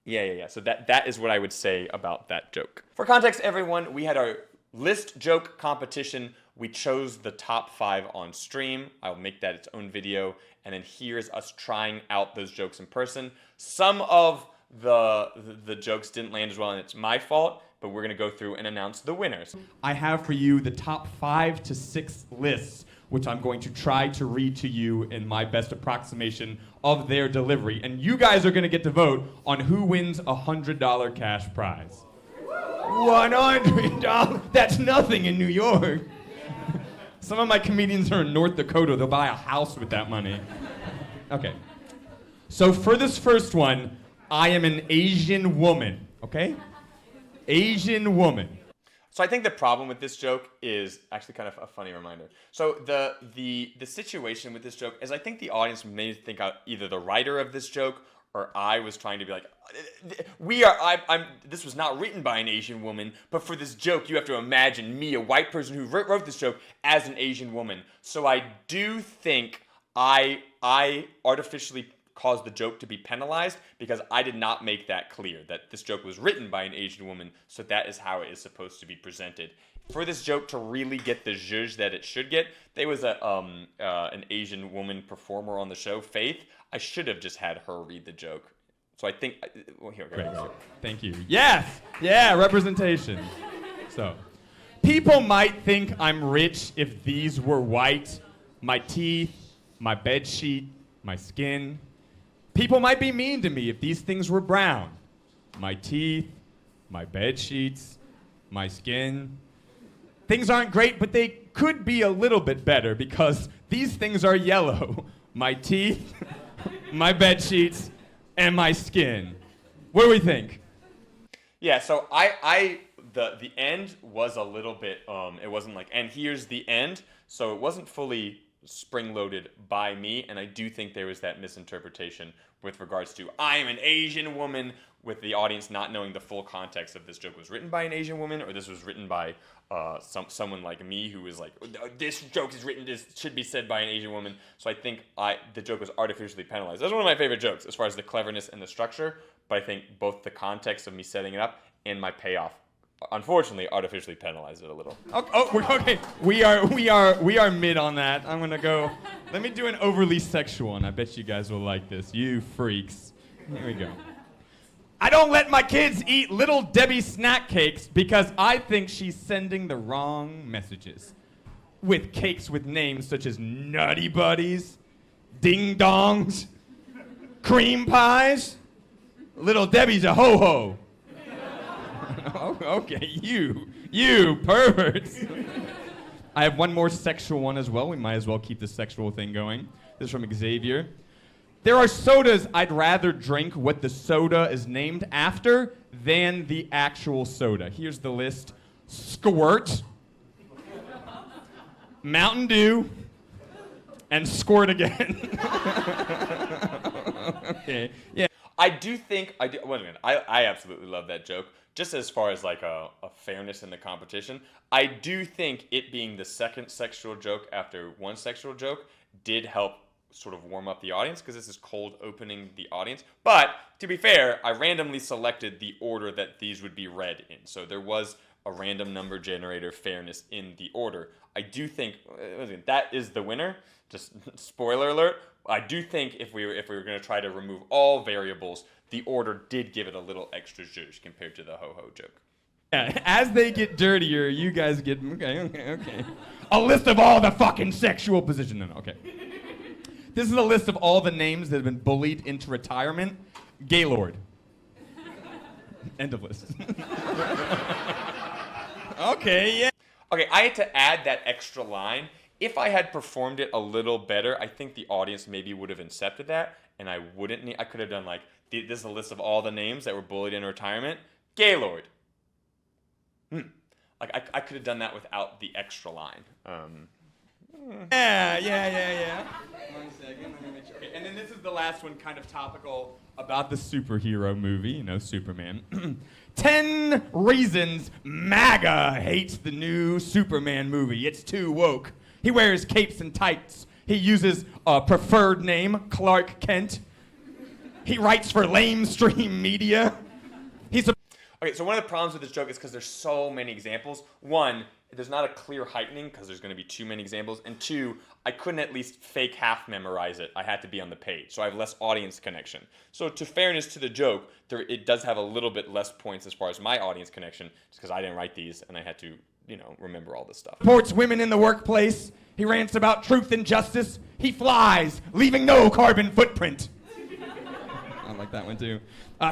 [SPEAKER 1] Yeah. So that is what I would say about that joke. For context, everyone, we had our list joke competition. We chose the top 5 on stream. I'll make that its own video. And then here's us trying out those jokes in person. Some of the jokes didn't land as well, and it's my fault, but we're going to go through and announce the winners.
[SPEAKER 2] I have for you the top 5 to 6 lists, which I'm going to try to read to you in my best approximation of their delivery. And you guys are going to get to vote on who wins a $100 cash prize. $100? That's nothing in New York. Some of my comedians are in North Dakota. They'll buy a house with that money. Okay. So for this first one, I am an Asian woman, okay? Asian woman.
[SPEAKER 1] So I think the problem with this joke is actually kind of a funny reminder. So the situation with this joke is I think the audience may think either the writer of this joke or I was trying to be this was not written by an Asian woman, but for this joke you have to imagine me, a white person who wrote this joke, as an Asian woman. So I do think I artificially caused the joke to be penalized because I did not make that clear that this joke was written by an Asian woman, so that is how it is supposed to be presented. For this joke to really get the zhuzh that it should get, there was an Asian woman performer on the show, Faith. I should have just had her read the joke. So I think, well, here.
[SPEAKER 2] Thank you. Yes! Yeah, representation. So, people might think I'm rich if these were white. My teeth, my bed sheet, my skin. People might be mean to me if these things were brown. My teeth, my bed sheets, my skin. Things aren't great, but they could be a little bit better because these things are yellow. My teeth, my bed sheets, and my skin. What do we think?
[SPEAKER 1] Yeah, so the end was a little bit, it wasn't like, and here's the end, so it wasn't fully spring-loaded by me, and I do think there was that misinterpretation with regards to I'm an Asian woman, with the audience not knowing the full context of this joke was written by an Asian woman or this was written by someone like me who was like, this joke is written, this should be said by an Asian woman. So I think the joke was artificially penalized. That's one of my favorite jokes as far as the cleverness and the structure, but I think both the context of me setting it up and my payoff unfortunately artificially penalized it a little.
[SPEAKER 2] Okay. We are mid on that. I'm gonna go. Let me do an overly sexual one. I bet you guys will like this. You freaks. Here we go. I don't let my kids eat Little Debbie snack cakes because I think she's sending the wrong messages. With cakes with names such as Nutty Buddies, Ding Dongs, Cream Pies, Little Debbie's a ho-ho. Oh, okay, you perverts. I have one more sexual one as well. We might as well keep the sexual thing going. This is from Xavier. There are sodas I'd rather drink what the soda is named after than the actual soda. Here's the list. Squirt, Mountain Dew, and Squirt again. Okay, yeah.
[SPEAKER 1] I absolutely love that joke. Just as far as like a fairness in the competition, I do think it being the second sexual joke after one sexual joke did help sort of warm up the audience because this is cold opening the audience. But to be fair, I randomly selected the order that these would be read in. So there was a random number generator fairness in the order. I do think that is the winner. Just spoiler alert. I do think if we were going to try to remove all variables, the order did give it a little extra zhuzh compared to the ho-ho joke.
[SPEAKER 2] Yeah, as they get dirtier, you guys get, okay. A list of all the fucking sexual positions. No, okay. This is a list of all the names that have been bullied into retirement. Gaylord. End of list. Okay, yeah.
[SPEAKER 1] Okay, I had to add that extra line. If I had performed it a little better, I think the audience maybe would have accepted that, and I wouldn't need, I could have done like, this is a list of all the names that were bullied in retirement. Gaylord. Like, I could have done that without the extra line.
[SPEAKER 2] Yeah. 1 second, let me make sure. Okay, and then this is the last one, kind of topical, about the superhero movie, Superman. 10 reasons MAGA hates the new Superman movie. It's too woke. He wears capes and tights. He uses a preferred name, Clark Kent. He writes for lamestream media.
[SPEAKER 1] Okay, so one of the problems with this joke is because there's so many examples. One, there's not a clear heightening because there's going to be too many examples. And two, I couldn't at least fake half memorize it. I had to be on the page. So I have less audience connection. So to fairness to the joke, it does have a little bit less points as far as my audience connection, just because I didn't write these and I had to, remember all this stuff.
[SPEAKER 2] Supports women in the workplace. He rants about truth and justice. He flies, leaving no carbon footprint. I like that one too.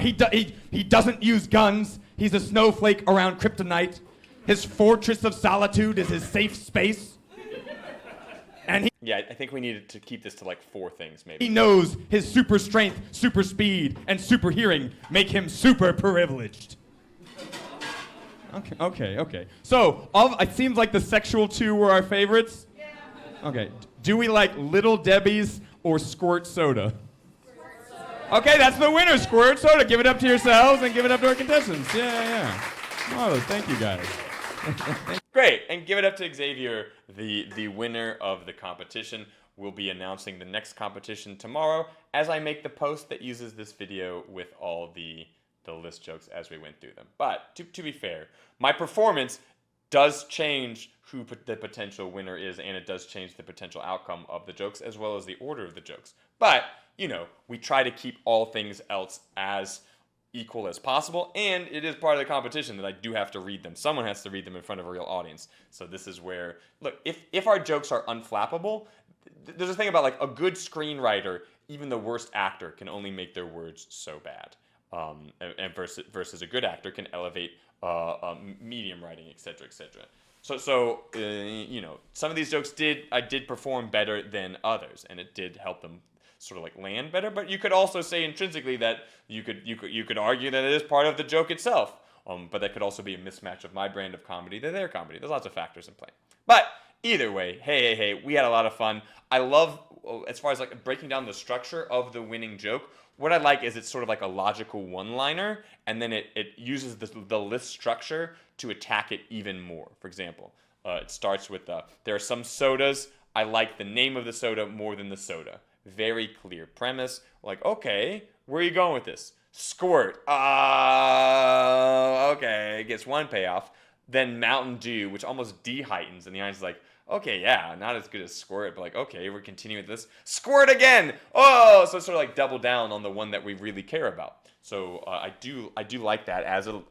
[SPEAKER 2] He doesn't use guns. He's a snowflake around kryptonite. His fortress of solitude is his safe space. And
[SPEAKER 1] I think we needed to keep this to like 4 things maybe.
[SPEAKER 2] He knows his super strength, super speed, and super hearing make him super privileged. Okay. So, it seems like the sexual 2 were our favorites. Yeah. Okay. Do we like Little Debbie's or Squirt Soda? Okay, that's the winner, Squirt Soda. Give it up to yourselves and give it up to our contestants. Yeah. Marvelous. Thank you, guys.
[SPEAKER 1] Great, and give it up to Xavier, the winner of the competition. We'll be announcing the next competition tomorrow as I make the post that uses this video with all the list jokes as we went through them. But to be fair, my performance does change who the potential winner is, and it does change the potential outcome of the jokes as well as the order of the jokes. But, you know, we try to keep all things else as equal as possible, and it is part of the competition that I do have to read them. Someone has to read them in front of a real audience. So this is where, look, if our jokes are unflappable, there's a thing about like a good screenwriter, even the worst actor can only make their words so bad. And versus a good actor can elevate medium writing, etc., etc. So you know, some of these jokes I did perform better than others, and it did help them sort of like land better. But you could also say intrinsically that you could argue that it is part of the joke itself. But that could also be a mismatch of my brand of comedy to their comedy. There's lots of factors in play. But either way, hey, we had a lot of fun. I love, as far as like breaking down the structure of the winning joke, what I like is it's sort of like a logical one-liner, and then it uses the list structure to attack it even more. For example, it starts with, there are some sodas. I like the name of the soda more than the soda. Very clear premise. Like, okay, where are you going with this? Squirt. Okay, gets one payoff. Then Mountain Dew, which almost de-heightens, and the audience is like, okay, yeah, not as good as Squirt, but like, okay, we're continuing with this. Squirt again! Oh! So it's sort of like double down on the one that we really care about. So I do like that as a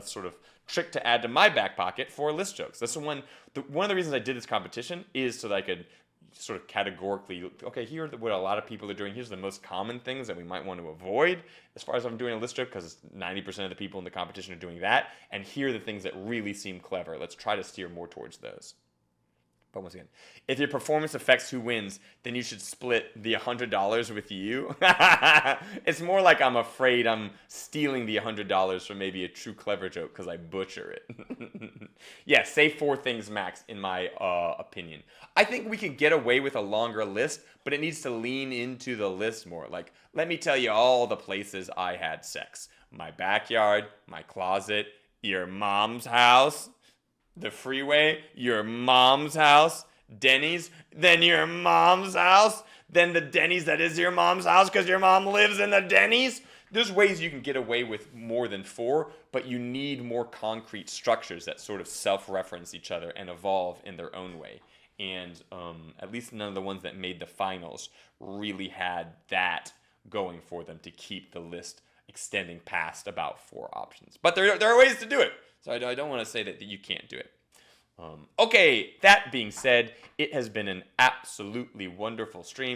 [SPEAKER 1] sort of trick to add to my back pocket for list jokes. That's one of the reasons I did this competition is so that I could sort of categorically, okay, here are what a lot of people are doing. Here's the most common things that we might want to avoid as far as I'm doing a list joke, because 90% of the people in the competition are doing that. And here are the things that really seem clever. Let's try to steer more towards those. But once again, if your performance affects who wins, then you should split the $100 with you. It's more like I'm afraid I'm stealing the $100 from maybe a true clever joke because I butcher it. Yeah, say 4 things max, in my opinion. I think we can get away with a longer list, but it needs to lean into the list more. Like, let me tell you all the places I had sex. My backyard, my closet, your mom's house, the freeway, your mom's house, Denny's, then your mom's house, then the Denny's that is your mom's house because your mom lives in the Denny's. There's ways you can get away with more than 4, but you need more concrete structures that sort of self-reference each other and evolve in their own way. And at least none of the ones that made the finals really had that going for them to keep the list extending past about 4 options. But there are ways to do it. So I don't want to say that you can't do it. Okay, that being said, it has been an absolutely wonderful stream.